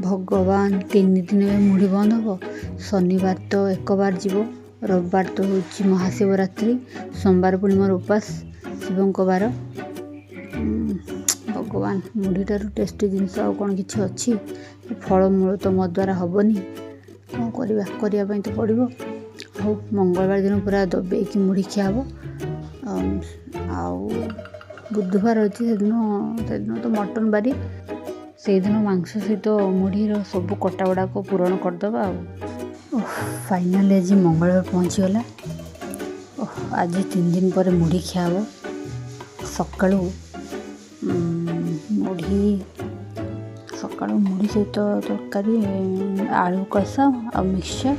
ଭଗବାନ 3 ଦିନ ମୁଢ଼ି ବନ୍ଦ ହେବ। ଶନିବାର ତ 1 ବାର ଯିବ, ରବିବାର ତ ହେଉଛି ମହାଶିବରାତ୍ରି, ସୋମବାର ପୁଣି ମୋର ଉପାସ ଶିବଙ୍କ ବାର। ଭଗବାନ, ମୁଢ଼ିଠାରୁ ଟେଷ୍ଟି ଜିନିଷ ଆଉ କ'ଣ କିଛି ଅଛି? ଫଳମୂଳ ତ ମୋ ଦ୍ୱାରା ହେବନି, କ'ଣ କରିବା ପାଇଁ ତ ପଡ଼ିବ। ହଉ, ମଙ୍ଗଳବାର ଦିନ ପୁରା ଦବେଇକି ମୁଢ଼ି ଖିଆ ହେବ। ଆଉ ବୁଧବାର ଅଛି, ସେଦିନ ତ ମଟନ୍ ବାରି, ସେଇଦିନ ମାଂସ ସହିତ ମୁଢ଼ିର ସବୁ କଟା ଗୁଡ଼ାକ ପୂରଣ କରିଦେବା। ଆଉ ଫାଇନାଲି ଆଜି ମଙ୍ଗଳବାର ପହଞ୍ଚିଗଲା। ଆଜି 3 ଦିନ ପରେ ମୁଢ଼ି ଖିଆ ହେବ। ସକାଳୁ ମୁଢ଼ି ସହିତ ତରକାରୀ, ଆଳୁ କଷା ଆଉ ମିକ୍ସଚର,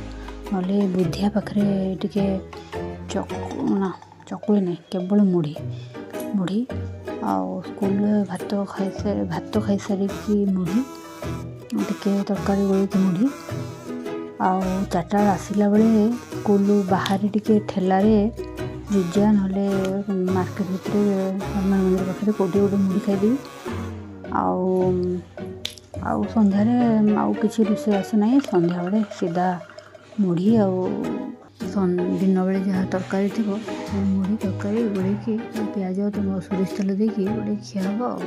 ନହେଲେ ବୁଧିଆ ପାଖରେ ଟିକେ ଚକୁଳି ନାହିଁ, କେବଳ ମୁଢ଼ି ଆଉ ସ୍କୁଲରେ ଭାତ ଖାଇସାରିକି ମୁଢ଼ି, ଟିକେ ତରକାରୀ ଗୋଳେଇକି ମୁଢ଼ି। ଆଉ 4ଟା ବେଳେ ଆସିଲା ବେଳେ ସ୍କୁଲ ବାହାରେ ଟିକେ ଠେଲାରେ ଜୁଜା ନହେଲେ ମାର୍କେଟ ଭିତରେ ହନୁମାନ ମନ୍ଦିର ପାଖରେ କେଉଁଠି ଗୋଟେ ମୁଢ଼ି ଖାଇଦେବି। ଆଉ ସନ୍ଧ୍ୟାରେ ଆଉ କିଛି ରୋଷେଇବାସ ନାହିଁ, ସନ୍ଧ୍ୟାବେଳେ ସିଧା ମୁଢ଼ି ଆଉ ଦିନବେଳେ ଯାହା ତରକାରୀ ଥିବ ମୁଢ଼ି ତରକାରୀ ଗୋଳେଇକି ପିଆଜ ସୋରିଷ ତେଲ ଦେଇକି ଗୋଳେଇକି ଖିଆ ହେବ। ଆଉ